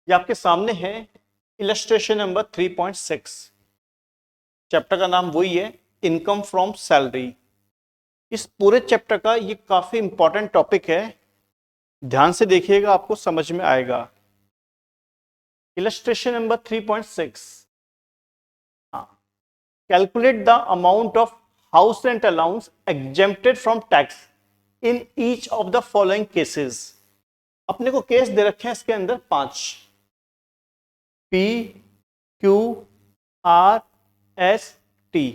ये आपके सामने है इलस्ट्रेशन नंबर 3.6। चैप्टर का नाम वही है, इनकम फ्रॉम सैलरी। इस पूरे चैप्टर का ये काफी इंपॉर्टेंट टॉपिक है, ध्यान से देखिएगा आपको समझ में आएगा। Illustration number 3.6, calculate the amount of house rent allowance exempted from tax in each of the following cases. अपने को केस दे रखे हैं इसके अंदर 5, P Q R S T.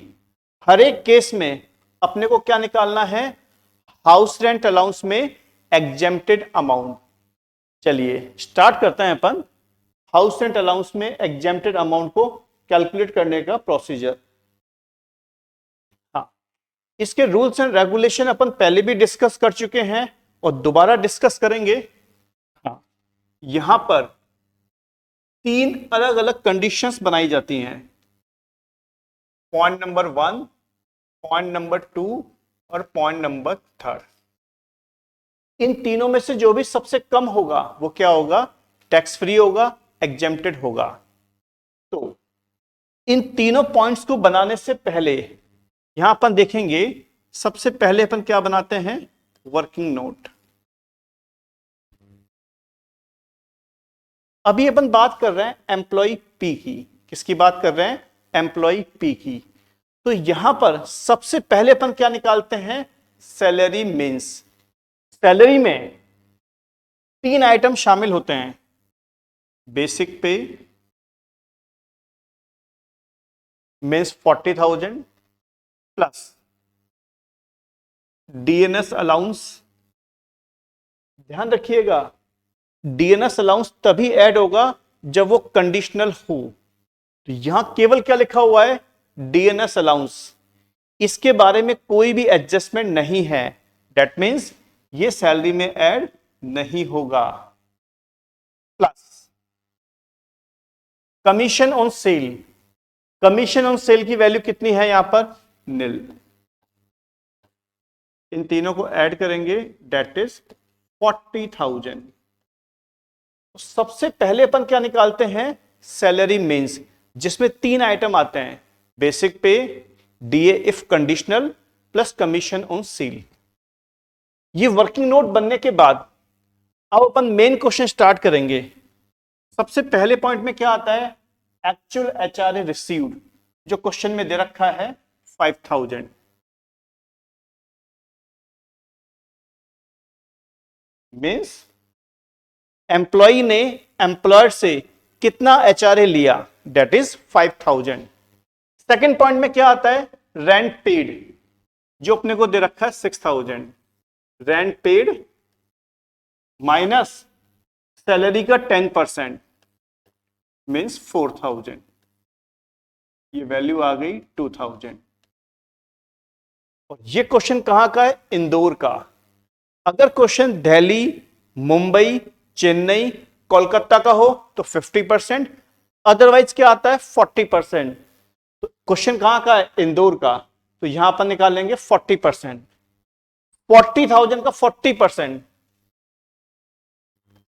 हर एक केस में अपने को क्या निकालना है, हाउस रेंट अलाउंस में एग्जेम्प्टेड अमाउंट। चलिए स्टार्ट करते हैं अपन हाउस रेंट अलाउंस में एग्जेम्प्टेड अमाउंट को कैलकुलेट करने का प्रोसीजर। हाँ, इसके रूल्स एंड रेगुलेशन अपन पहले भी डिस्कस कर चुके हैं और दोबारा डिस्कस करेंगे। हाँ, यहां पर 3 अलग अलग कंडीशंस बनाई जाती हैं, पॉइंट नंबर 1, पॉइंट नंबर 2 और पॉइंट नंबर 3। इन तीनों में से जो भी सबसे कम होगा वो क्या होगा, टैक्स फ्री होगा, एग्जेम्प्टेड होगा। तो इन तीनों पॉइंट्स को बनाने से पहले यहां अपन देखेंगे, सबसे पहले अपन क्या बनाते हैं, वर्किंग नोट। अभी अपन बात कर रहे हैं एम्प्लॉय पी की। किसकी बात कर रहे हैं, एम्प्लॉय पी की। तो यहां पर सबसे पहले अपन क्या निकालते हैं, सैलरी मीन्स। सैलरी में 3 आइटम शामिल होते हैं, बेसिक पे मीन्स 40,000 प्लस डीएनएस अलाउंस। ध्यान रखिएगा, डीएनएस अलाउंस तभी ऐड होगा जब वो कंडीशनल हो। तो यहां केवल क्या लिखा हुआ है, डीएनएस अलाउंस। इसके बारे में कोई भी एडजस्टमेंट नहीं है, दैट मीन्स ये सैलरी में ऐड नहीं होगा। Plus commission on sale. Commission on sale की वैल्यू कितनी है यहां पर, निल। इन तीनों को ऐड करेंगे, दैट इज 40,000। सबसे पहले अपन क्या निकालते हैं, सैलरी मीन्स, जिसमें 3 आइटम आते हैं, बेसिक पे, DA if conditional, plus commission on sale. ये वर्किंग नोट बनने के बाद अब अपन मेन क्वेश्चन स्टार्ट करेंगे। सबसे पहले पॉइंट में क्या आता है, एक्चुअल एचआरए रिसीव्ड, जो क्वेश्चन में दे रखा है 5,000। मीन्स एम्प्लॉय ने एम्प्लॉयर से कितना एचआरए लिया, दैट इज 5,000। सेकेंड पॉइंट में क्या आता है, रेंट पेड, जो अपने को दे रखा है 6,000। रेंट पेड माइनस सैलरी का 10% मीन्स 4,000। ये वैल्यू आ गई 2,000। और ये क्वेश्चन कहां का है, इंदौर का। अगर क्वेश्चन दिल्ली, मुंबई, चेन्नई, कोलकाता का हो तो 50%, अदरवाइज क्या आता है 40%। तो क्वेश्चन कहां का है, इंदौर का। तो यहां पर निकाल लेंगे 40%। 40,000 का 40%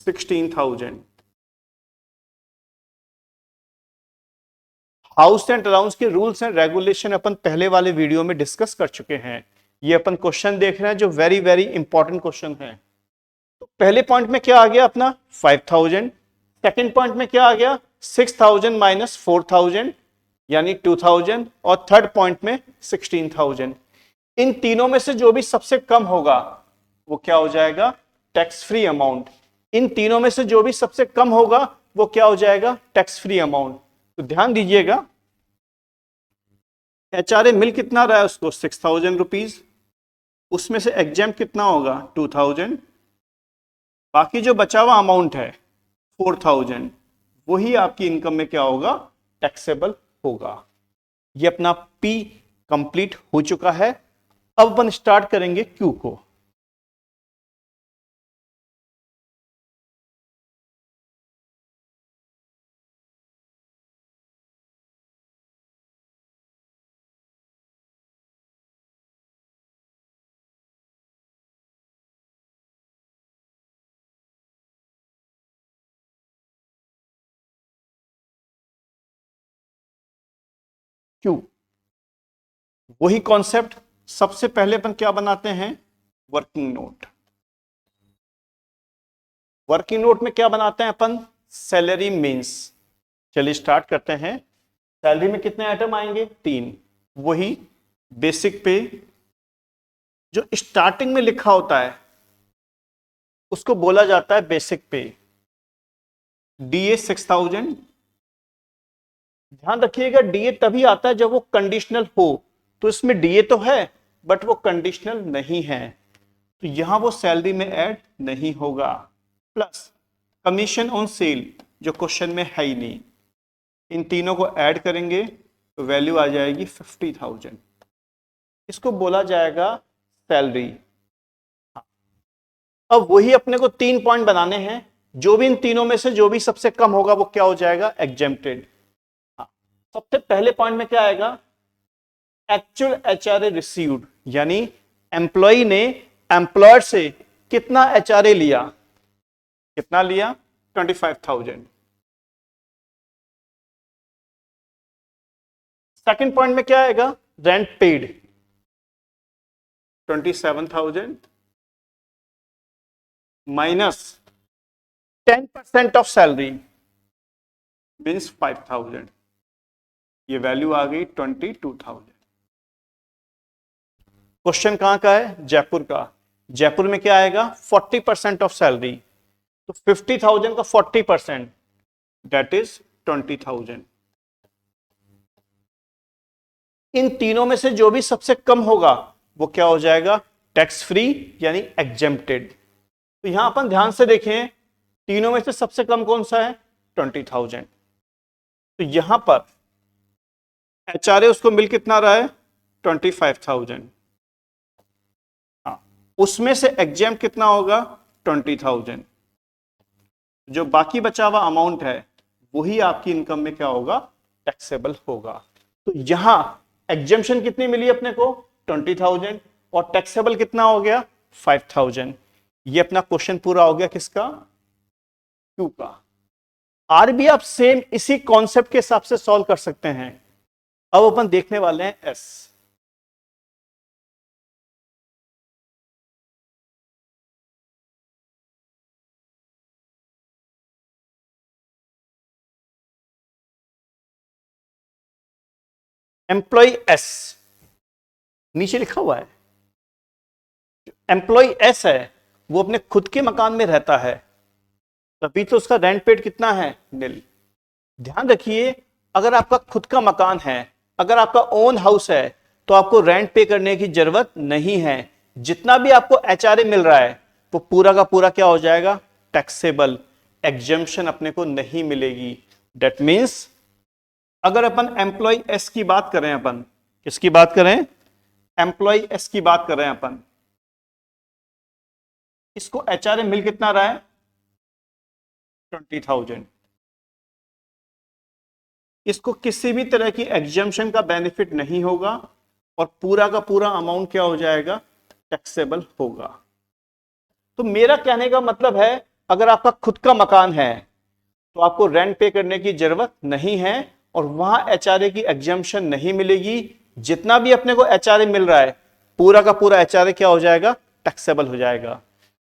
16,000। हाउस रेंट अलाउंस के रूल्स एंड रेगुलेशन अपन पहले वाले वीडियो में डिस्कस कर चुके हैं। ये अपन क्वेश्चन देख रहे हैं जो वेरी वेरी इंपॉर्टेंट क्वेश्चन है। तो पहले पॉइंट में क्या आ गया अपना 5,000। सेकेंड पॉइंट में क्या आ गया, 6,000 माइनस 4,000 यानी 2,000। और थर्ड पॉइंट में 16,000। इन तीनों में से जो भी सबसे कम होगा वो क्या हो जाएगा, टैक्स फ्री अमाउंट। इन तीनों में से जो भी सबसे कम होगा वो क्या हो जाएगा, टैक्स फ्री अमाउंट। तो ध्यान दीजिएगा, एचआरए मिल कितना रहा है उसको 6,000 रुपीज, उसमें से एग्जाम कितना होगा 2,000, बाकी जो बचा हुआ अमाउंट है 4,000, वही आपकी इनकम में क्या होगा, टैक्सेबल होगा। ये अपना पी कंप्लीट हो चुका है। अब अपन स्टार्ट करेंगे क्यू को। क्यू। वही कॉन्सेप्ट, सबसे पहले अपन क्या बनाते हैं, वर्किंग नोट। वर्किंग नोट में क्या बनाते हैं अपन, सैलरी मीन्स। चलिए स्टार्ट करते हैं। सैलरी में कितने आइटम आएंगे, 3। वही बेसिक पे, जो स्टार्टिंग में लिखा होता है उसको बोला जाता है बेसिक पे। डीए 6000। ध्यान रखिएगा डीए तभी आता है जब वो कंडीशनल हो, तो इसमें डीए तो है बट वो कंडीशनल नहीं है, तो यहां वो सैलरी में ऐड नहीं होगा। प्लस कमीशन ऑन सेल जो क्वेश्चन में है ही नहीं, इन तीनों को ऐड करेंगे तो वैल्यू आ जाएगी 50,000। इसको बोला जाएगा सैलरी। अब वही अपने को 3 पॉइंट बनाने हैं, जो भी इन तीनों में से जो भी सबसे कम होगा वो क्या हो जाएगा, एग्जेम्प्टेड। सबसे पहले पॉइंट में क्या आएगा, एक्चुअल एचआरए रिसीव्ड, यानी एम्प्लॉय ने एम्प्लॉयर से कितना एचआरए लिया, कितना लिया, 25,000। सेकंड पॉइंट में क्या आएगा, rent paid 27,000 minus 10% of salary means 5,000, ये वैल्यू आ गई 22,000। क्वेश्चन कहां का है, जयपुर का। जयपुर में क्या आएगा, 40% ऑफ सैलरी, तो 50,000 का 40% दैट इज 20,000। इन तीनों में से जो भी सबसे कम होगा वो क्या हो जाएगा, टैक्स फ्री यानी एग्जेम्प्टेड। तो यहां अपन ध्यान से देखें, तीनों में से सबसे कम कौन सा है, 20,000। तो यहां पर एचआरए उसको मिल कितना रहा है, 25,000। हाँ, उसमें से एग्जेम्प्ट कितना होगा, 20,000। जो बाकी बचा हुआ अमाउंट है वही आपकी इनकम में क्या होगा, टैक्सेबल होगा। तो यहां एग्जेम्पशन कितनी मिली अपने को, 20,000, और टैक्सेबल कितना हो गया, 5,000। ये अपना क्वेश्चन पूरा हो गया किसका, क्यू का। आर भी आप सेम इसी कॉन्सेप्ट के हिसाब से सॉल्व कर सकते हैं। अब अपन देखने वाले हैं एस। एम्प्लॉय एस नीचे लिखा हुआ है, एम्प्लॉय एस है वो अपने खुद के मकान में रहता है, तभी तो उसका रेंट पेड कितना है, निल। ध्यान रखिए, अगर आपका खुद का मकान है, अगर आपका ओन हाउस है, तो आपको रेंट पे करने की जरूरत नहीं है। जितना भी आपको एचआरए मिल रहा है वो पूरा का पूरा क्या हो जाएगा, टैक्सेबल। एग्जेम्पशन अपने को नहीं मिलेगी। दैट मीन्स अगर अपन एम्प्लॉय एस की बात करें, अपन किसकी बात करें, एम्प्लॉय एस की बात करें अपन, इसको एचआरए मिल कितना रहा है, 20,000। इसको किसी भी तरह की एग्जेम्पशन का बेनिफिट नहीं होगा और पूरा का पूरा अमाउंट क्या हो जाएगा, टैक्सेबल होगा। तो मेरा कहने का मतलब है, अगर आपका खुद का मकान है तो आपको रेंट पे करने की जरूरत नहीं है और वहां एचआरए की एग्जेम्पशन नहीं मिलेगी। जितना भी अपने को एचआरए मिल रहा है पूरा का पूरा एचआरए क्या हो जाएगा, टैक्सेबल हो जाएगा।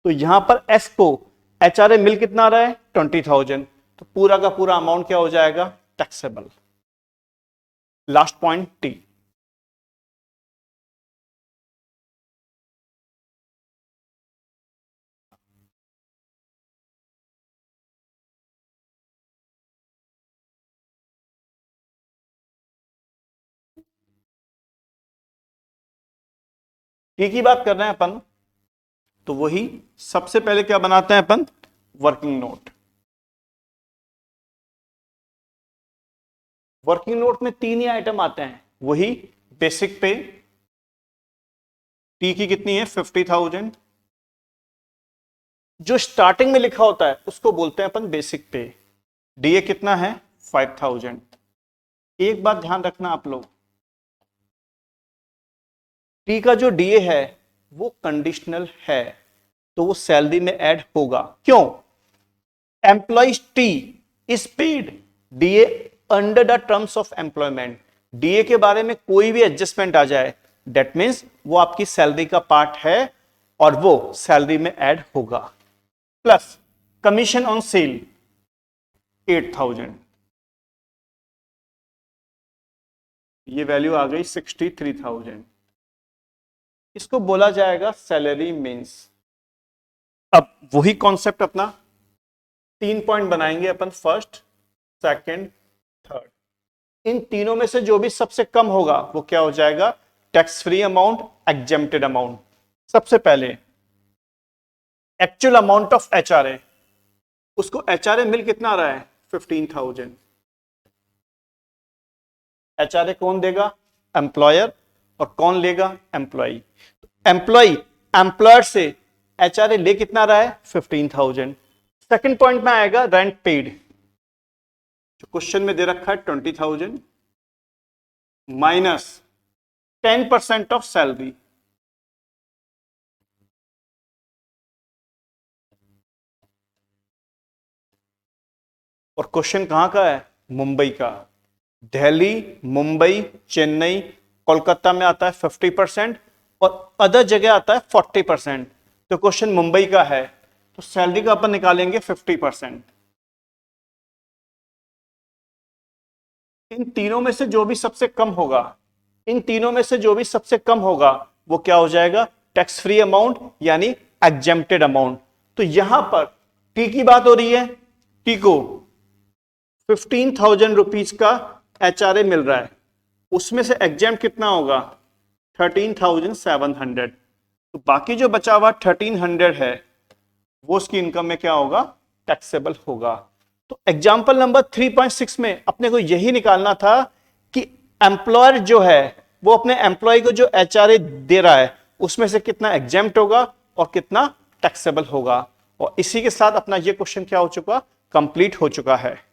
तो यहां पर एस को एचआरए मिल कितना रहा है, 20,000, तो पूरा का पूरा अमाउंट क्या हो जाएगा, taxable. Last point T. T की बात कर रहे हैं अपन, तो वही सबसे पहले क्या बनाते हैं अपन, वर्किंग नोट। वर्किंग नोट में 3 ही आइटम आते हैं, वही बेसिक पे, टी की कितनी है, 50,000। जो स्टार्टिंग में लिखा होता है उसको बोलते हैं अपन बेसिक पे, डीए कितना है, 5,000। एक बात ध्यान रखना आप लोग, टी का जो डीए है वो कंडीशनल है, तो वो सैलरी में ऐड होगा। क्यों, employees T is paid DA under the terms of employment, DA के बारे में कोई भी एडजस्टमेंट आ जाए, डेट मीन्स वो आपकी सैलरी का पार्ट है और वो सैलरी में ऐड होगा। प्लस कमीशन ऑन सेल 8000, ये वैल्यू आ गई 63,000। इसको बोला जाएगा सैलरी मीन्स। अब वही कॉन्सेप्ट अपना 3 पॉइंट बनाएंगे अपन, फर्स्ट, सेकंड, थर्ड। इन तीनों में से जो भी सबसे कम होगा वो क्या हो जाएगा? Tax free amount, exempted amount. सबसे पहले एक्चुअल अमाउंट ऑफ एचआरए, उसको एचआरए मिल कितना आ रहा है? 15,000। एचआरए कौन देगा? एम्प्लॉयर। और कौन लेगा? एम्प्लॉय। एम्प्लॉय एम्प्लॉयर से एचआरए ले कितना रहा है? 15,000। सेकंड पॉइंट में आएगा रेंट पेड, जो क्वेश्चन में दे रखा है 20,000 माइनस 10% ऑफ सैलरी। और क्वेश्चन कहां का है? मुंबई का। दिल्ली, मुंबई, चेन्नई, कोलकाता में आता है 50% और अदर जगह आता है 40%। तो क्वेश्चन मुंबई का है, तो सैलरी का अपन निकालेंगे 50%। इन तीनों में से जो भी सबसे कम होगा, इन तीनों में से जो भी सबसे कम होगा वो क्या हो जाएगा? टैक्स फ्री अमाउंट यानी एग्जेम्प्टेड अमाउंट। तो यहां पर टी की बात हो रही है, टी को 15,000 रुपीज का एचआरए मिल रहा है, उसमें से एग्जेम्प्ट कितना होगा? 13,700। तो बाकी जो बचा हुआ 1300 है वो उसकी इनकम में क्या होगा? टैक्सेबल होगा। तो एग्जाम्पल नंबर 3.6 में अपने को यही निकालना था कि एम्प्लॉयर जो है वो अपने एम्प्लॉय को जो एचआरए दे रहा है उसमें से कितना एग्जेम्प्ट होगा और कितना टैक्सेबल होगा। और इसी के साथ अपना ये क्वेश्चन क्या हो चुका? कंप्लीट हो चुका है।